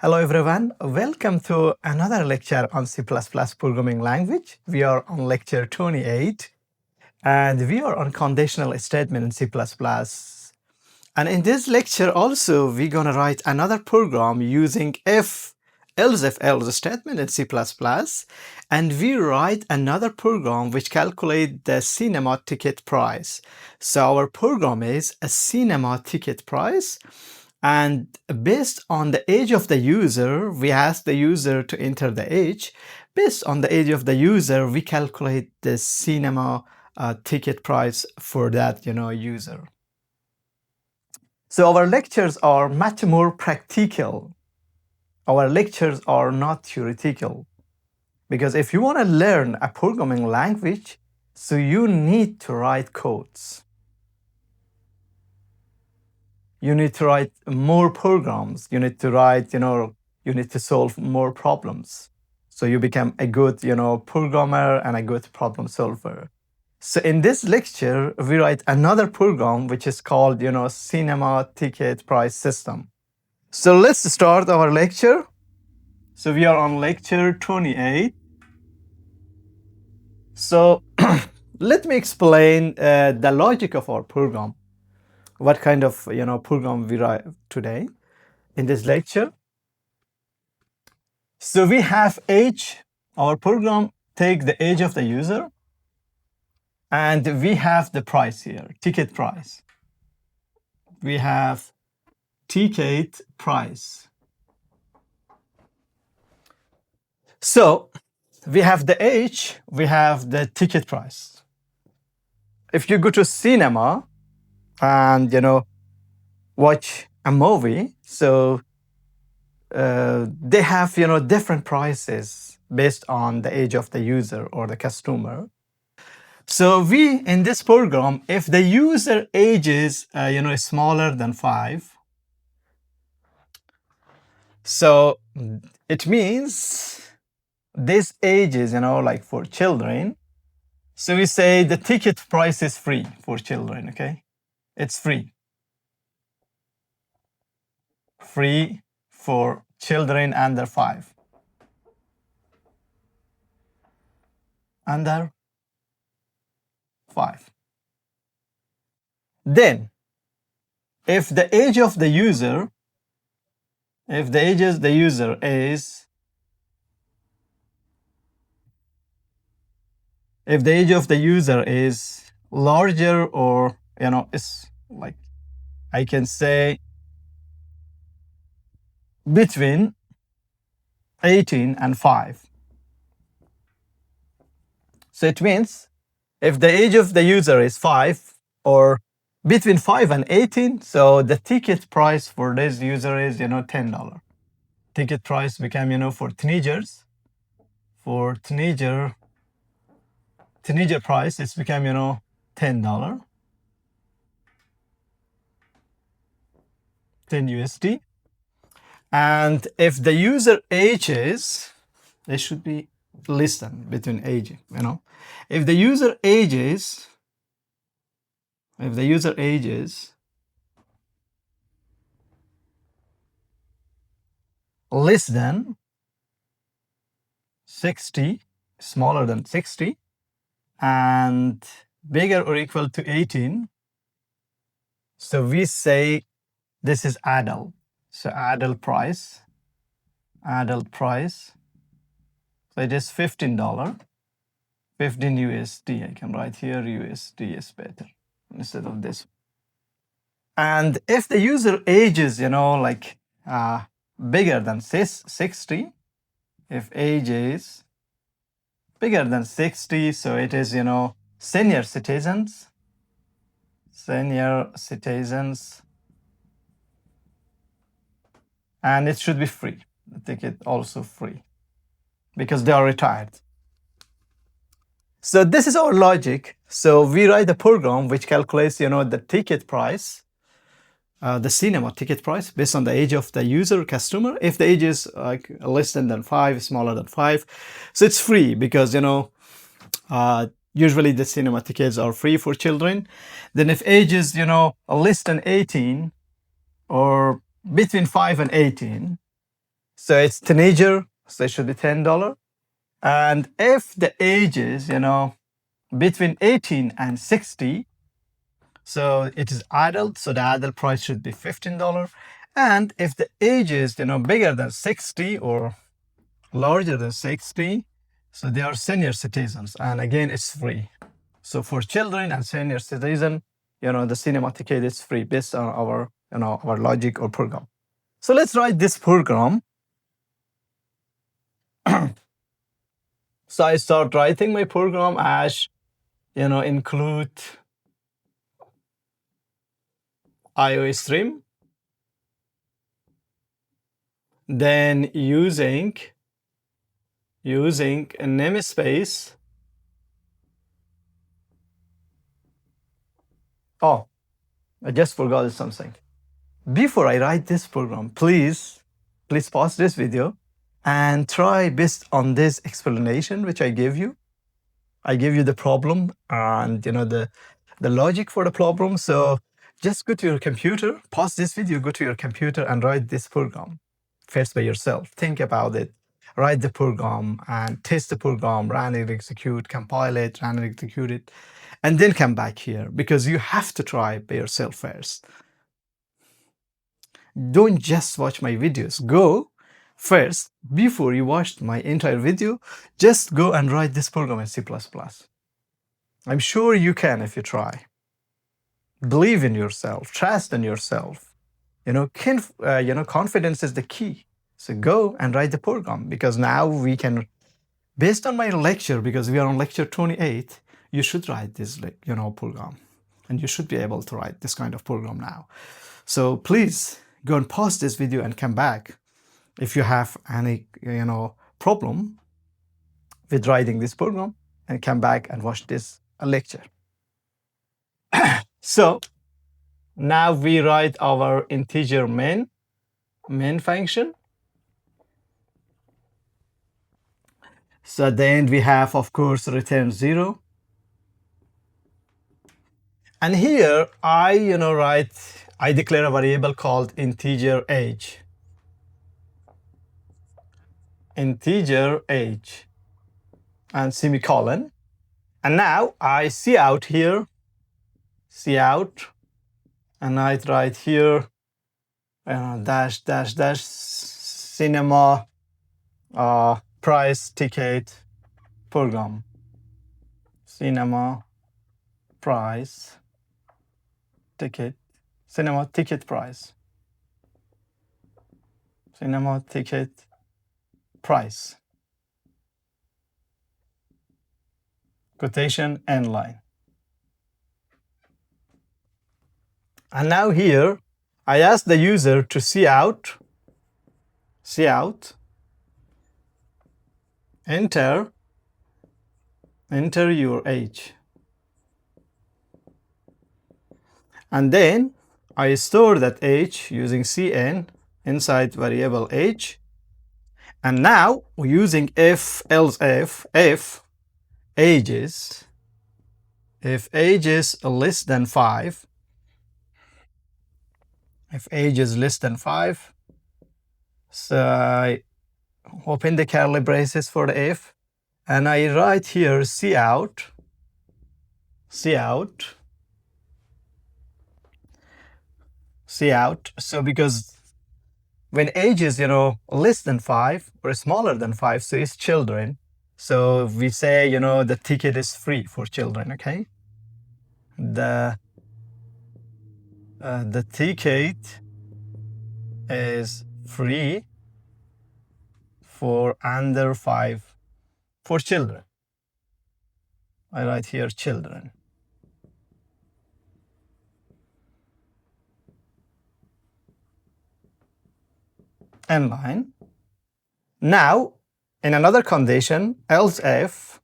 Hello everyone, welcome to another lecture on C++ programming language. We are on lecture 28 and we are on conditional statement in C++. And in this lecture also we're going to write another program using else statement in C++, and we write another program which calculates the cinema ticket price. So our program is a cinema ticket price. And based on the age of the user, we ask the user to enter the age. Based on the age of the user, we calculate the cinema ticket price for that user. So our lectures are much more practical. Our lectures are not theoretical. Because if you want to learn a programming language, so you need to write codes. You need to write more programs. You need to write, you need to solve more problems. So you become a good, programmer and a good problem solver. So in this lecture, we write another program which is called, cinema ticket price system. So let's start our lecture. So we are on lecture 28. So let me explain the logic of our program. What kind of program we write today in this lecture. So we have age. Our program take the age of the user, and we have the price here, ticket price. We have ticket price. So we have the age, we have the ticket price. If you go to cinema and watch a movie, so they have different prices based on the age of the user or the customer. So we in this program, if the user age is is smaller than 5, so it means this age is like for children. So we say the ticket price is free for children. Okay, it's free. Free for children under 5. Under 5. Then, if the age of the user, if the age of the user is, if the age of the user is larger or, it's like, I can say between 18 and 5. So it means if the age of the user is 5 or between 5 and 18, so the ticket price for this user is, $10. Ticket price become, for teenagers. For teenager price, it's become, $10. 10 USD. And if the user ages, they should be listen between age, If the user ages, less than 60, smaller than 60, and bigger or equal to 18, so we say this is adult. So adult price, so it is $15, 15 USD. I can write here USD is better instead of this. And if the user age is, bigger than 60, if age is bigger than 60, so it is, senior citizens, and it should be free. The ticket also free because they are retired. So this is our logic. So we write a program which calculates, the ticket price, the cinema ticket price based on the age of the user customer. If the age is like less than 5, smaller than 5, so it's free because usually the cinema tickets are free for children. Then if age is less than 18 or between 5 and 18, So it's teenager, so it should be $10. And if the age is, between 18 and 60, so it is adult, so the adult price should be $15. And if the age is, bigger than 60 or larger than 60, so they are senior citizens. And again, it's free. So for children and senior citizen, the cinema ticket is free based on our logic or program. So let's write this program. So I start writing my program as, include iOS stream. Then using a namespace. Oh, I just forgot something. Before I write this program, please pause this video and try based on this explanation which I gave you. I gave you the problem and the logic for the problem. So just go to your computer, pause this video, go to your computer and write this program first by yourself. Think about it. Write the program and test the program, run it, execute, compile it, run it, execute it, and then come back here because you have to try by yourself first. Don't just watch my videos. Go first, before you watch my entire video, just go and write this program in C++. I'm sure you can if you try. Believe in yourself, trust in yourself. Confidence is the key. So go and write the program because now we can, based on my lecture, because we are on lecture 28, you should write this, program. And you should be able to write this kind of program now. So please go and pause this video and come back if you have any, problem with writing this program, and come back and watch this lecture. So now we write our integer main function. So at the end we have, of course, return 0. And here I declare a variable called integer age. Integer age and semicolon. And now I see out here, and I write here dash cinema price ticket program. Cinema price ticket, cinema ticket price. Cinema ticket price. Quotation end line. And now here, I ask the user to see out, enter your age. And then I store that age using cn inside variable age. And now we're using if ages, if age is less than 5, if age is less than 5, so I open the curly braces for the if, and I write here cout. So because when age is, less than 5 or smaller than 5, so it's children. So we say, the ticket is free for children, okay? The ticket is free for under 5 for children. I write here children. End line. Now, in another condition, else if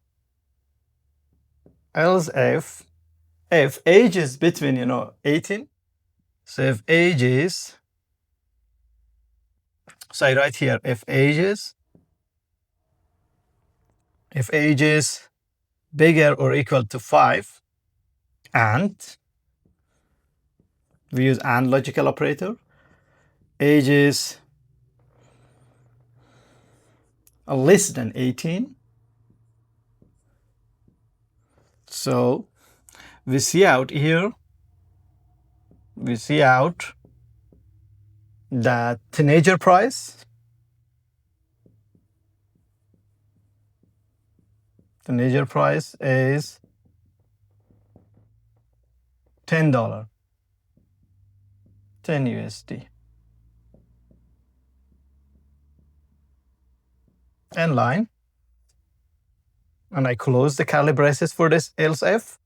age is between 18, so if age is, so I write here if age is bigger or equal to 5, and we use AND logical operator, age is less than 18. So we see out here, we see out that teenager price, is $10, 10 USD. And line. And I close the curly braces for this else if.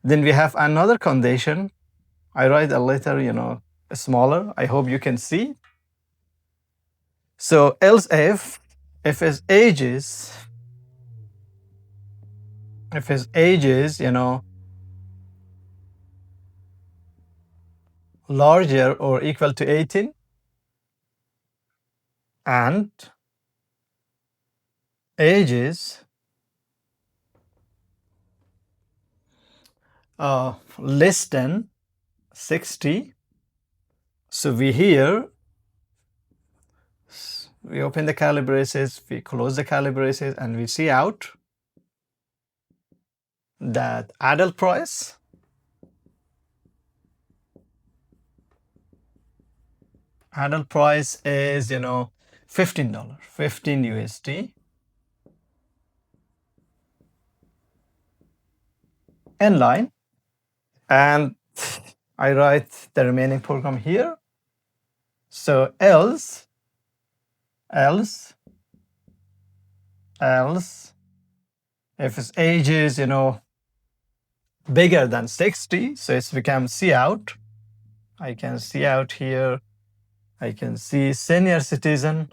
Then we have another condition. I write a letter, smaller. I hope you can see. So else if his age is, larger or equal to 18, and age is less than 60. So we open the curly braces, we close the curly braces, and we see out that adult price is $15, 15 USD. End line. And I write the remaining program here. So else if its age is bigger than 60, so it's become see out. I can see out here, I can see senior citizens,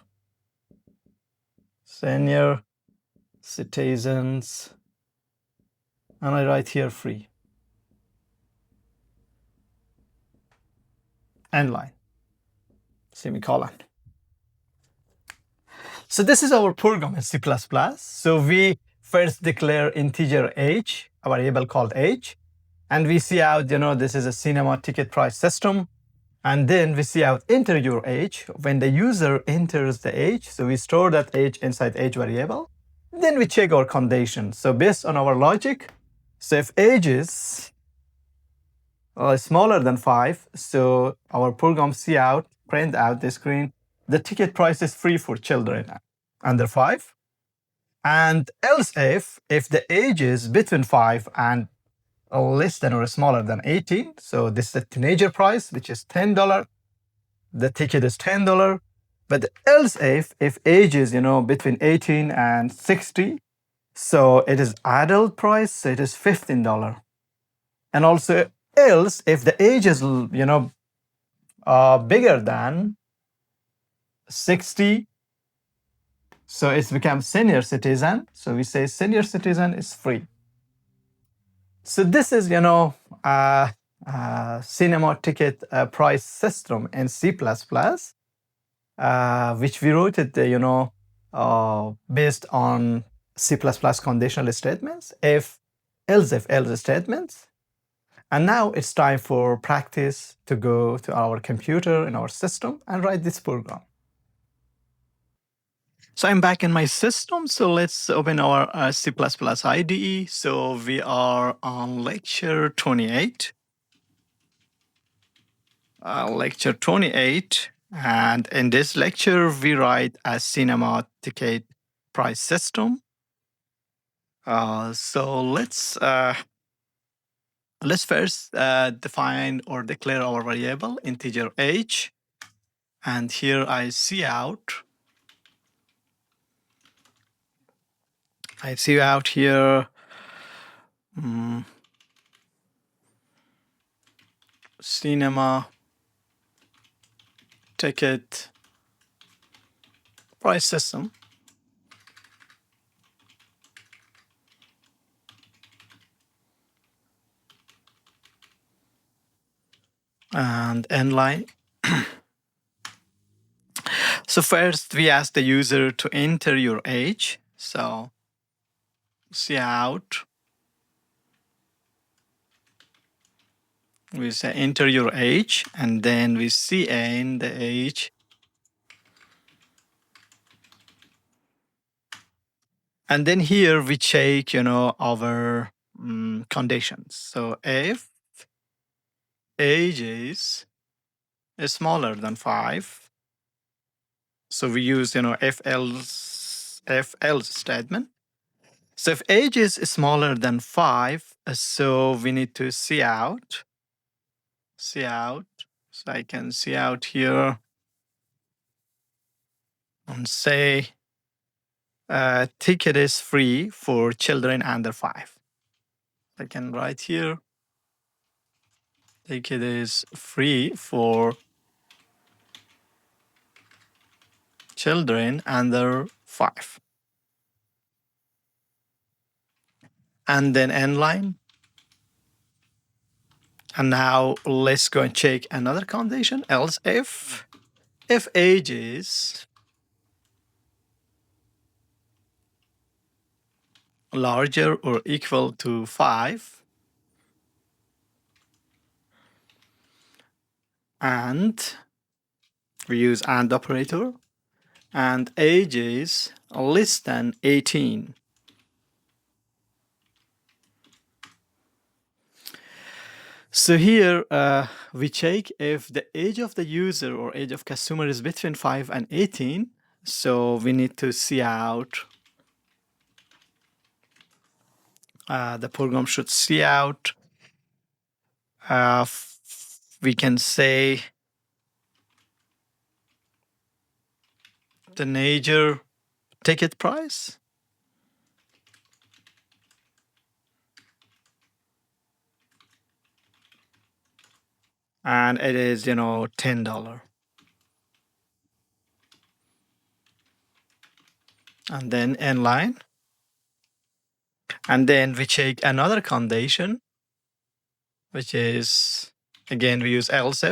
and I write here free. End line, semicolon. So this is our program in C++. So we first declare integer age, a variable called age, and we see out, this is a cinema ticket price system. And then we see out enter your age. When the user enters the age, so we store that age inside age variable. Then we check our condition. So based on our logic, so if age is smaller than 5, so our program print out the screen, the ticket price is free for children under 5. And else if the age is between 5 and less than or smaller than 18, so this is the teenager price, which is $10. The ticket is $10. But else if age is between 18 and 60, so it is adult price, so it is $15. And also else if the age is bigger than 60, so it's become senior citizen. So we say senior citizen is free. So this is cinema ticket price system in C++, which we wrote it based on C++ conditional statements, else statements. And now it's time for practice to go to our computer in our system and write this program. So I'm back in my system. So let's open our C++ IDE. So we are on lecture 28. Lecture 28. And in this lecture, we write a cinema ticket price system. So let's first define or declare our variable integer age. And here I see out here cinema ticket price system. And end line. So first we ask the user to enter your age. So see out. We say enter your age, and then we see in the age. And then here we check, our conditions. So if age is smaller than 5, so we use, if else statement. So if age is smaller than 5, so we need to see out. So I can see out here and say ticket is free for children under 5. I can write here ticket is free for children under 5. And then end line. And now let's go and check another condition, else if age is larger or equal to 5, and we use AND operator, and age is less than 18. So here we check if the age of the user or age of customer is between 5 and 18. So we need to see out, the program should see out, we can say the major ticket price. And it is, $10. And then end line. And then we check another condition, which is, again, we use else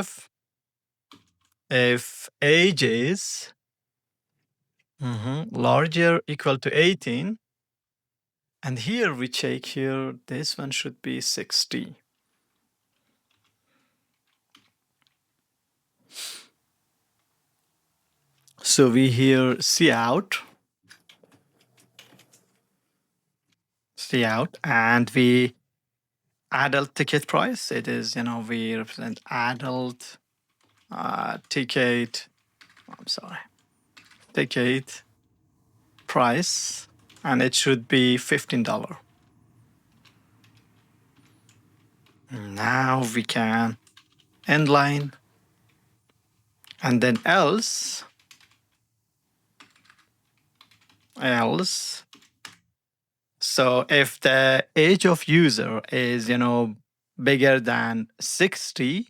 if age is larger equal to 18. And here we check here, this one should be 60. So we here see out, and we adult ticket price. It is, we represent adult ticket price, and it should be $15. Now we can end line, and then else. So if the age of user is, bigger than 60,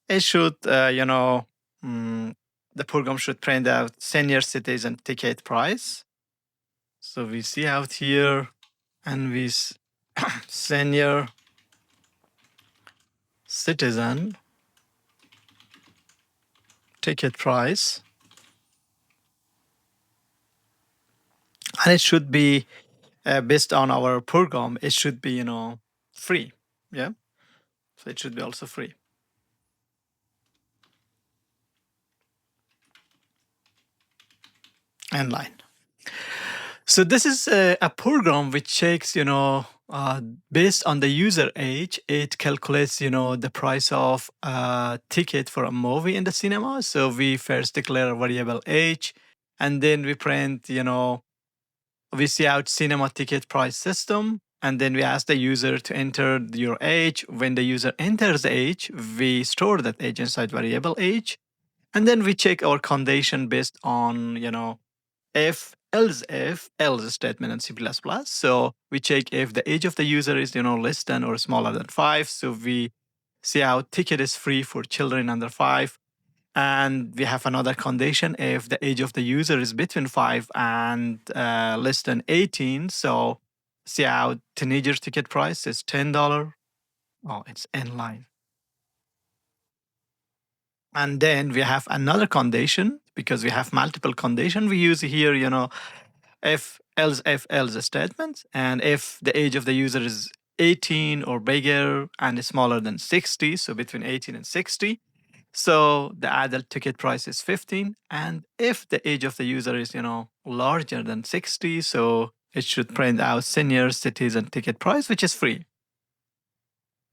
it should, the program should print out senior citizen ticket price. So we see out here, and we senior citizen ticket price, and it should be based on our program. It should be, free. Yeah, so it should be also free. End line. So this is a program which checks, based on the user age, it calculates, the price of a ticket for a movie in the cinema. So we first declare a variable age, and then we print, we see out cinema ticket price system, and then we ask the user to enter your age. When the user enters the age, we store that age inside variable age, and then we check our condition based on, if else statement in C++. So we check if the age of the user is, less than or smaller than 5. So we see out ticket is free for children under 5. And we have another condition if the age of the user is between 5 and less than 18. So see out teenager ticket price is $10. Oh, it's end line. And then we have another condition, because we have multiple condition. We use here, if else statement, and if the age of the user is 18 or bigger and is smaller than 60, so between 18 and 60, so the adult ticket price is 15. And if the age of the user is, larger than 60, so it should print out senior citizen ticket price, which is free.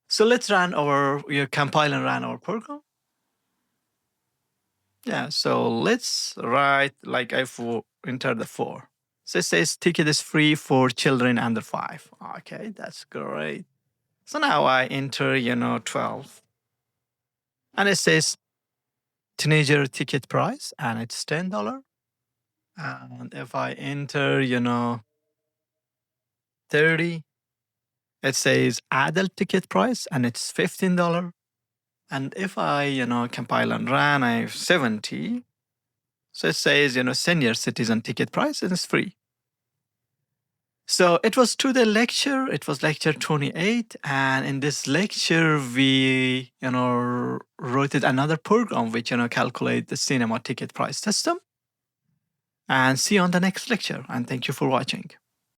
So let's compile and run our program. Yeah, so let's write, like I've entered the 4. So it says ticket is free for children under 5. Okay, that's great. So now I enter, 12. And it says teenager ticket price, and it's $10. And if I enter, 30, it says adult ticket price, and it's $15. And if I, compile and run, I have 70. So it says, senior citizen ticket price, and it's free. So it was to the lecture. It was lecture 28. And in this lecture, we, wrote another program which, calculate the cinema ticket price system. And see you on the next lecture. And thank you for watching.